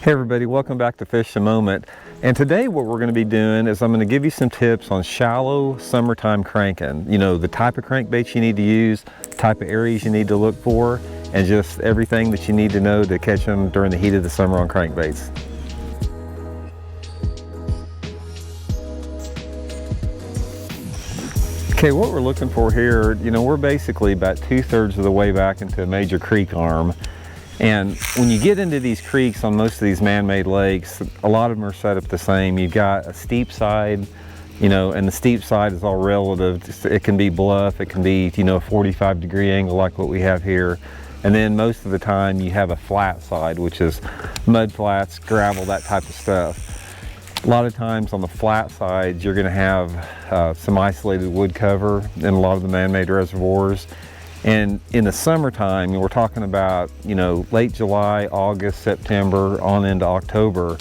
Hey everybody, welcome back to Fish a Moment. And today what we're going to be doing is I'm going to give you some tips on shallow summertime cranking. You know, the type of crankbaits you need to use, type of areas you need to look for, and just everything that you need to know to catch them during the heat of the summer on crankbaits. Okay, what we're looking for here, you know, we're basically about 2/3 of the way back into a major creek arm. And when you get into these creeks on most of these man-made lakes, a lot of them are set up the same. You've got a steep side, you know, and the steep side is all relative. It can be bluff, it can be, you know, a 45-degree angle like what we have here. And then most of the time you have a flat side, which is mud flats, gravel, that type of stuff. A lot of times on the flat sides, you're gonna have some isolated wood cover in a lot of the man-made reservoirs. And in the summertime, we're talking about, you know, late July, August, September, on into October,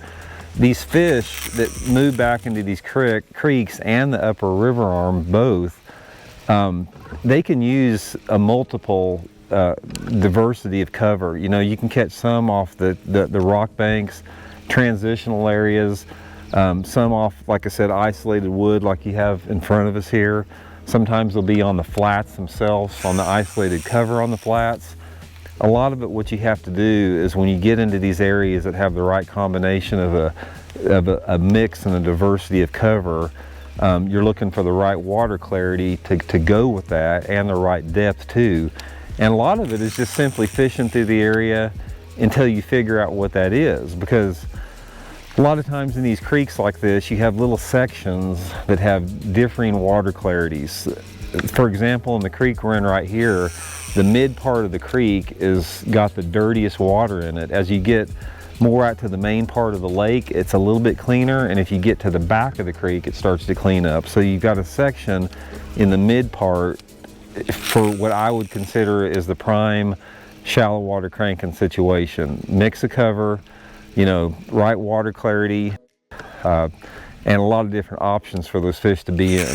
these fish that move back into these creeks and the upper river arm both, they can use a multiple diversity of cover. You know, you can catch some off the rock banks, transitional areas, some off, like I said, isolated wood like you have in front of us here. Sometimes they'll be on the flats themselves, on the isolated cover on the flats. A lot of it, what you have to do is when you get into these areas that have the right combination of a mix and a diversity of cover, you're looking for the right water clarity to go with that, and the right depth too. And a lot of it is just simply fishing through the area until you figure out what that is, because a lot of times in these creeks like this, you have little sections that have differing water clarities. For example, in the creek we're in right here, the mid part of the creek is got the dirtiest water in it. As you get more out to the main part of the lake, it's a little bit cleaner, and if you get to the back of the creek, it starts to clean up. So you've got a section in the mid part for what I would consider is the prime shallow water cranking situation. Mix of cover, you know, right water clarity, and a lot of different options for those fish to be in.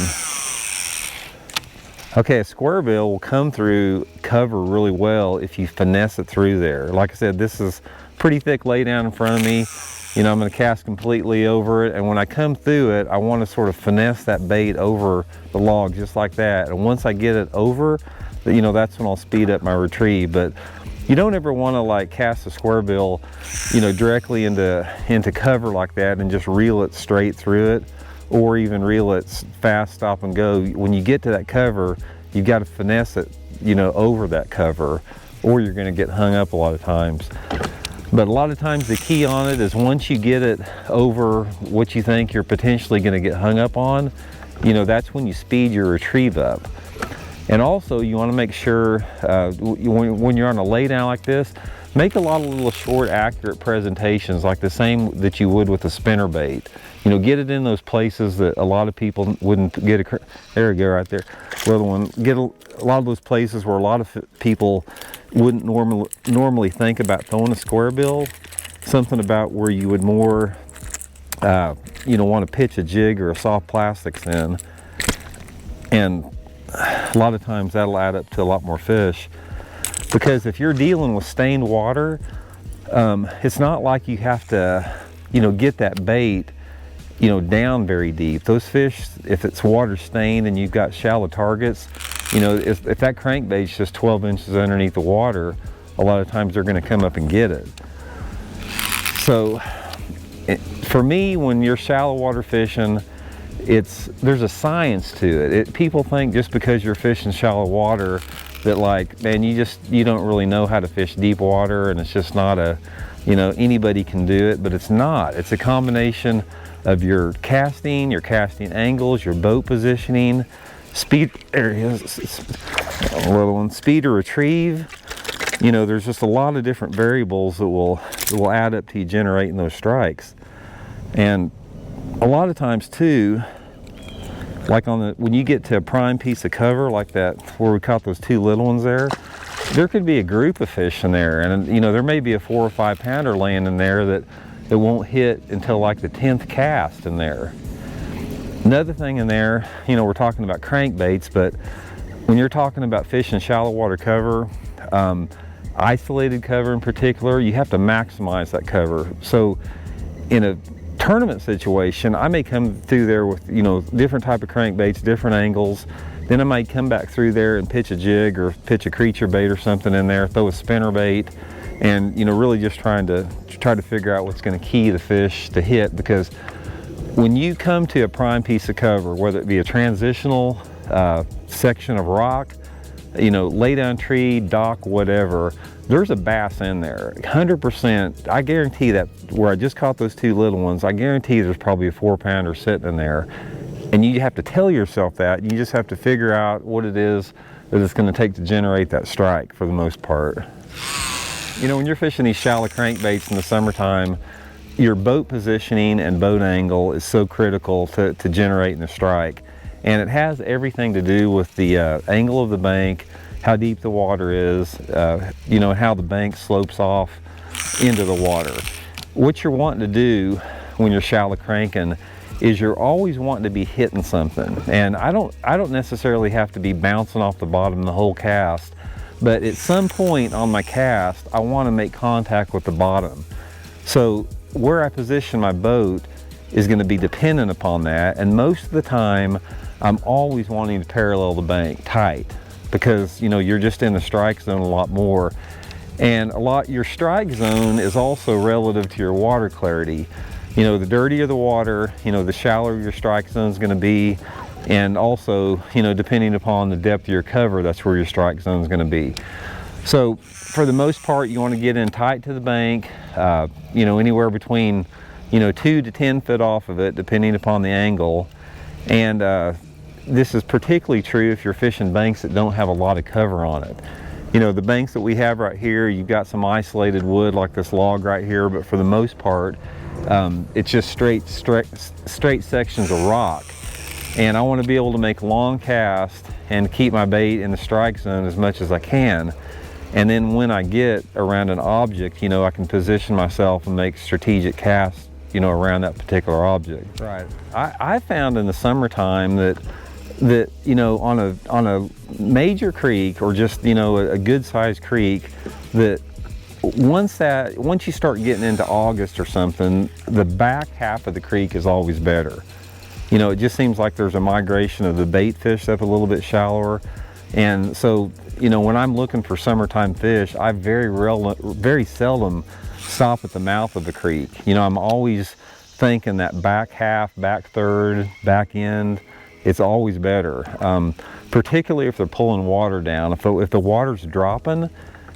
Okay, a squarebill will come through cover really well if you finesse it through there. Like I said, this is pretty thick lay down in front of me. You know, I'm going to cast completely over it, and when I come through it, I want to sort of finesse that bait over the log just like that. And once I get it over, you know, that's when I'll speed up my retrieve. But you don't ever want to like cast a squarebill, you know, directly into cover like that and just reel it straight through it, or even reel it fast, stop and go. When you get to that cover, you've got to finesse it, you know, over that cover, or you're going to get hung up a lot of times. But a lot of times the key on it is once you get it over what you think you're potentially going to get hung up on, you know, that's when you speed your retrieve up. And also you want to make sure when you're on a lay down like this, make a lot of little short accurate presentations like the same that you would with a spinner bait. You know, get it in those places that a lot of people wouldn't get there we go right there. Well, get a lot of those places where a lot of people wouldn't normally think about throwing a squarebill. Something about where you would more you know, want to pitch a jig or a soft plastics in, and a lot of times that'll add up to a lot more fish. Because if you're dealing with stained water, it's not like you have to, you know, get that bait, you know, down very deep. Those fish, if it's water stained and you've got shallow targets, you know, if that crankbait's just 12 inches underneath the water, a lot of times they're going to come up and get it. So for me, when you're shallow water fishing, there's a science to it. People think just because you're fishing shallow water that, like, man, you don't really know how to fish deep water, and it's just not a, you know, anybody can do it. But it's not. It's a combination of your casting angles, your boat positioning, speed areas, little one, speed to retrieve. You know, there's just a lot of different variables that will add up to you generating those strikes. And a lot of times too, like when you get to a prime piece of cover like that where we caught those two little ones there could be a group of fish in there, and you know, there may be a 4 or 5 pounder laying in there that won't hit until like the 10th cast in there. Another thing in there, you know, we're talking about crankbaits, but when you're talking about fishing shallow water cover, isolated cover in particular, you have to maximize that cover. So in a tournament situation, I may come through there with, you know, different type of crankbaits, different angles. Then I might come back through there and pitch a jig or pitch a creature bait or something in there, throw a spinner bait, and, you know, really just try to figure out what's going to key the fish to hit. Because when you come to a prime piece of cover, whether it be a transitional section of rock, you know, lay down tree, dock, whatever, there's a bass in there, 100%. I guarantee that where I just caught those 2 little ones, I guarantee there's probably a 4-pounder sitting in there. And you have to tell yourself that. You just have to figure out what it is that it's going to take to generate that strike for the most part. You know, when you're fishing these shallow crankbaits in the summertime, your boat positioning and boat angle is so critical to generating the strike. And it has everything to do with the angle of the bank, how deep the water is, you know, how the bank slopes off into the water. What you're wanting to do when you're shallow cranking is you're always wanting to be hitting something. And I don't necessarily have to be bouncing off the bottom the whole cast, but at some point on my cast, I want to make contact with the bottom. So where I position my boat is going to be dependent upon that. And most of the time, I'm always wanting to parallel the bank tight, because, you know, you're just in the strike zone a lot more. And your strike zone is also relative to your water clarity. You know, the dirtier the water, you know, the shallower your strike zone is going to be. And also, you know, depending upon the depth of your cover, that's where your strike zone is going to be. So for the most part, you want to get in tight to the bank, you know, anywhere between, you know, 2 to 10 foot off of it, depending upon the angle. And this is particularly true if you're fishing banks that don't have a lot of cover on it. You know, the banks that we have right here, you've got some isolated wood like this log right here, but for the most part, it's just straight sections of rock. And I want to be able to make long casts and keep my bait in the strike zone as much as I can. And then when I get around an object, you know, I can position myself and make strategic casts, you know, around that particular object. Right. I found in the summertime that you know, on a major creek, or just, you know, a good sized creek, that once you start getting into August or something, the back half of the creek is always better. You know, it just seems like there's a migration of the bait fish up a little bit shallower. And so, you know, when I'm looking for summertime fish, I very seldom stop at the mouth of the creek. You know, I'm always thinking that back half, back third, back end, it's always better. Particularly if they're pulling water down. If the water's dropping,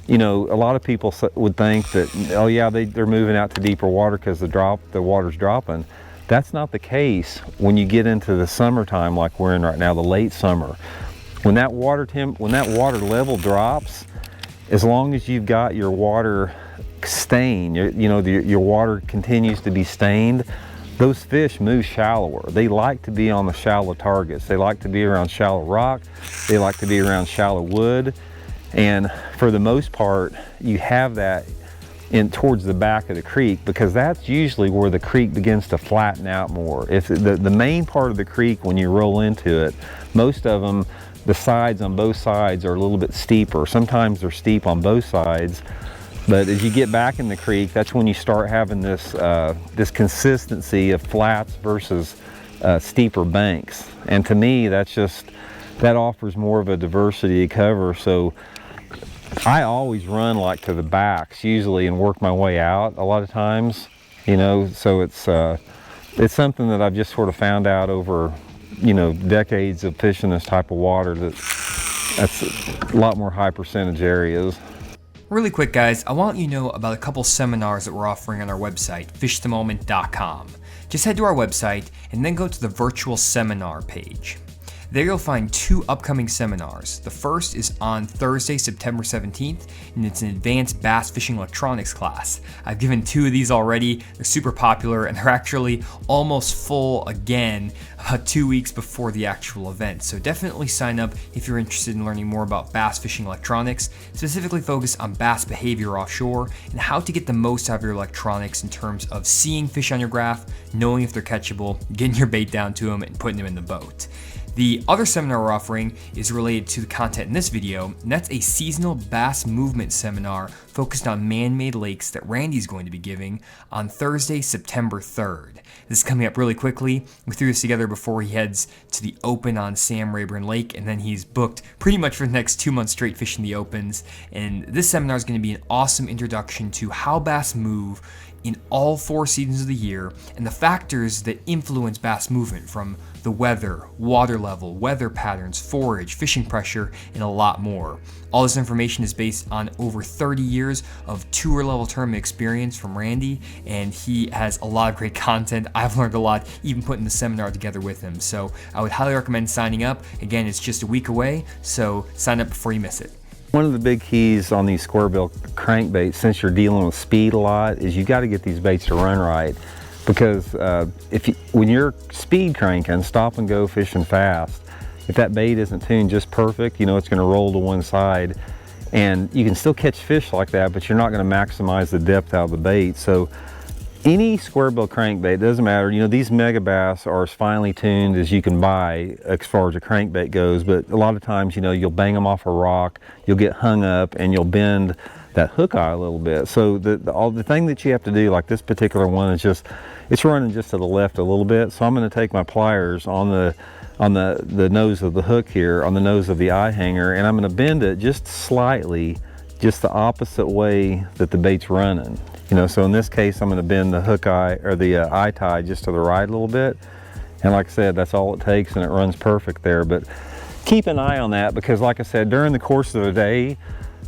you know, a lot of people would think that, oh yeah, they're moving out to deeper water because the water's dropping. That's not the case when you get into the summertime like we're in right now, the late summer. When that water level drops, as long as you've got your water stain, you know, your water continues to be stained, those fish move shallower. They like to be on the shallow targets. They like to be around shallow rock. They like to be around shallow wood. And for the most part, you have that towards the back of the creek, because that's usually where the creek begins to flatten out more. If the main part of the creek, when you roll into it, most of them, the sides on both sides are a little bit steeper. Sometimes they're steep on both sides. But as you get back in the creek, that's when you start having this consistency of flats versus steeper banks. And to me, that offers more of a diversity of cover. So I always run like to the backs usually and work my way out a lot of times, you know. So it's something that I've just sort of found out over, you know, decades of fishing this type of water, that's a lot more high percentage areas. Really quick, guys, I want you to know about a couple seminars that we're offering on our website, fishthemoment.com. Just head to our website and then go to the virtual seminar page. There you'll find 2 upcoming seminars. The first is on Thursday, September 17th, and it's an advanced bass fishing electronics class. I've given 2 of these already. They're super popular, and they're actually almost full again 2 weeks before the actual event. So definitely sign up if you're interested in learning more about bass fishing electronics, specifically focused on bass behavior offshore and how to get the most out of your electronics in terms of seeing fish on your graph, knowing if they're catchable, getting your bait down to them, and putting them in the boat. The other seminar we're offering is related to the content in this video, and that's a seasonal bass movement seminar focused on man-made lakes that Randy's going to be giving on Thursday, September 3rd. This is coming up really quickly. We threw this together before he heads to the Open on Sam Rayburn Lake, and then he's booked pretty much for the next 2 months straight fishing the Opens. And this seminar is going to be an awesome introduction to how bass move in all 4 seasons of the year and the factors that influence bass movement, from the weather, water level, weather patterns, forage, fishing pressure, and a lot more. All this information is based on over 30 years of tour level tournament experience from Randy, and he has a lot of great content. I've learned a lot even putting the seminar together with him, so I would highly recommend signing up. Again, it's just a week away, so sign up before you miss it. One of the big keys on these Squarebill crankbaits, since you're dealing with speed a lot, is you got to get these baits to run right. Because when you're speed cranking, stop and go fishing fast, if that bait isn't tuned just perfect, you know it's going to roll to one side. And you can still catch fish like that, but you're not going to maximize the depth out of the bait. So any Squarebill crankbait, doesn't matter, you know, these Megabass are as finely tuned as you can buy as far as a crankbait goes, but a lot of times, you know, you'll bang them off a rock, you'll get hung up, and you'll bend that hook eye a little bit. So the thing that you have to do, like this particular one, is just, it's running just to the left a little bit. So I'm going to take my pliers on the nose of the hook here, on the nose of the eye hanger, and I'm going to bend it just slightly, just the opposite way that the bait's running. You know, so in this case, I'm going to bend the hook eye, or the eye tie, just to the right a little bit. And like I said, that's all it takes, and it runs perfect there. But keep an eye on that, because like I said, during the course of the day,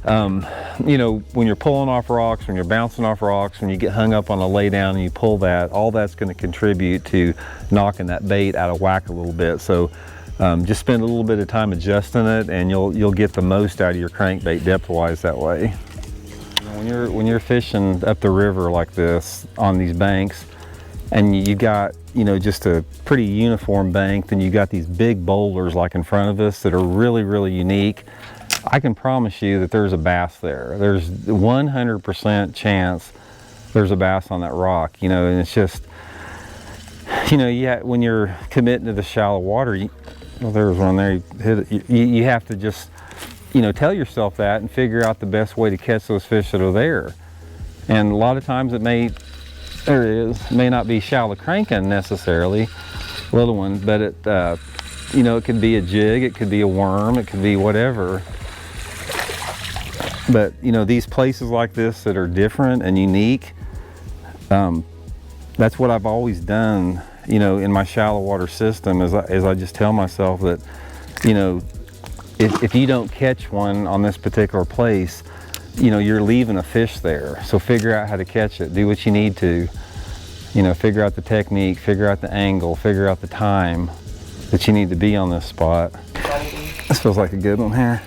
you know, when you're pulling off rocks, when you're bouncing off rocks, when you get hung up on a lay down and you pull that, all that's going to contribute to knocking that bait out of whack a little bit. So just spend a little bit of time adjusting it, and you'll get the most out of your crankbait depth-wise that way. When you're fishing up the river like this on these banks, and you got, you know, just a pretty uniform bank, then you got these big boulders like in front of us that are really, really unique. I can promise you that there's a bass there. There's 100% chance there's a bass on that rock, you know, and it's just, you know, when you're committing to the shallow water, well, there's one there, you hit it, you have to just, you know, tell yourself that and figure out the best way to catch those fish that are there. And a lot of times it may not be shallow cranking necessarily, little one, but it, you know, it could be a jig, it could be a worm, it could be whatever. But, you know, these places like this that are different and unique, that's what I've always done, you know, in my shallow water system, is I just tell myself that, you know, if you don't catch one on this particular place, you know, you're leaving a fish there. So figure out how to catch it. Do what you need to. You know, figure out the technique, figure out the angle, figure out the time that you need to be on this spot. This feels like a good one here.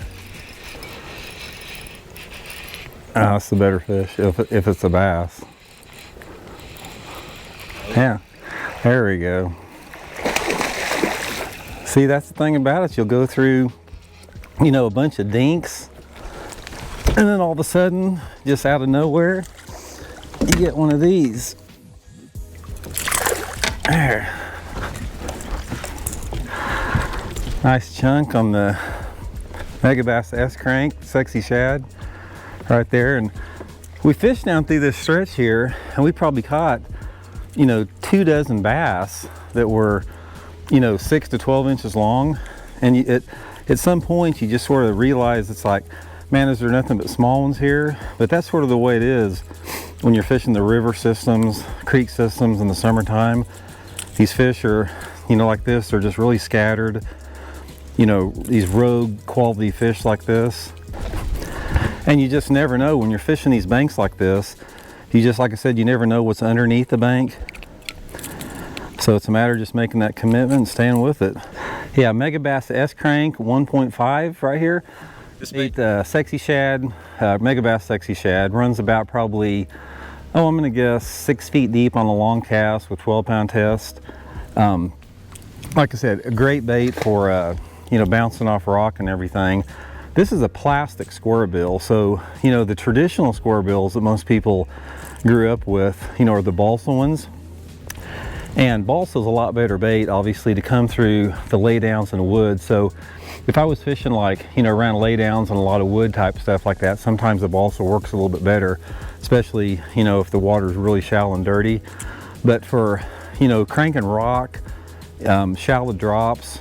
Oh, it's the better fish if it's a bass. Yeah, there we go. See, that's the thing about it. You'll go through, you know, a bunch of dinks, and then all of a sudden, just out of nowhere, you get one of these. There. Nice chunk on the Megabass S crank, sexy shad, right there. And we fished down through this stretch here, and we probably caught, you know, 24 bass that were, you know, 6 to 12 inches long. And at some point, you just sort of realize, it's like, man, is there nothing but small ones here? But that's sort of the way it is when you're fishing the river systems, creek systems in the summertime. These fish are, you know, like this, they're just really scattered. You know, these rogue quality fish like this. And you just never know when you're fishing these banks like this. You just, like I said, you never know what's underneath the bank. So it's a matter of just making that commitment and staying with it. Yeah, Megabass S crank 1.5 right here. This sexy shad, Megabass sexy shad, runs about probably, I'm gonna guess 6 feet deep on a long cast with 12-pound test. Like I said, a great bait for, you know, bouncing off rock and everything. This is a plastic Squarebill, so, you know, the traditional Squarebills that most people grew up with, you know, are the balsa ones. And balsa's a lot better bait, obviously, to come through the laydowns in the woods. So if I was fishing like, you know, around laydowns and a lot of wood type stuff like that, sometimes the balsa works a little bit better, especially, you know, if the water's really shallow and dirty. But for, you know, cranking rock, shallow drops,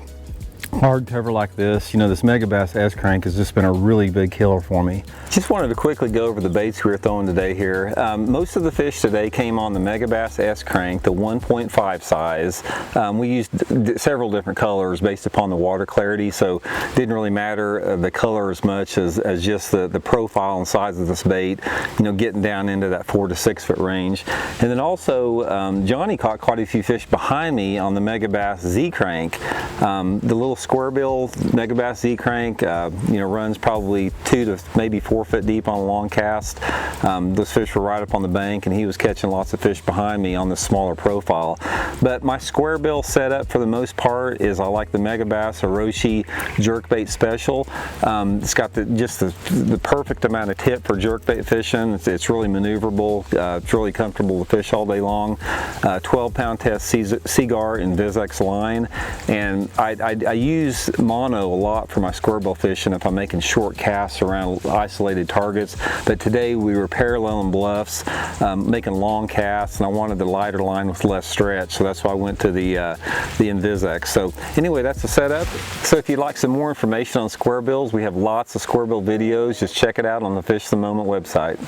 hard cover like this, you know, this Megabass S-Crank has just been a really big killer for me. Just wanted to quickly go over the baits we were throwing today here. Most of the fish today came on the Megabass S-Crank, the 1.5 size. We used several different colors based upon the water clarity, so it didn't really matter the color as much as just the profile and size of this bait, you know, getting down into that 4 to 6 foot range. And then also, Johnny caught quite a few fish behind me on the Megabass Z-Crank. The little Squarebill Megabass Z-Crank, you know, runs probably 2 to maybe 4 foot deep on a long cast. Those fish were right up on the bank, and he was catching lots of fish behind me on the smaller profile. But my Squarebill setup for the most part is I like the Megabass Orochi jerkbait special. It's got just the perfect amount of tip for jerkbait fishing. It's really maneuverable. It's really comfortable to fish all day long. 12-pound test Seagar in Vizex line, and I use mono a lot for my Squarebill fishing if I'm making short casts around isolated targets. But today we were paralleling bluffs, making long casts, and I wanted the lighter line with less stretch, so that's why I went to the Invizex. So anyway, that's the setup. So if you'd like some more information on Squarebills, we have lots of Squarebill videos. Just check it out on the Fish the Moment website.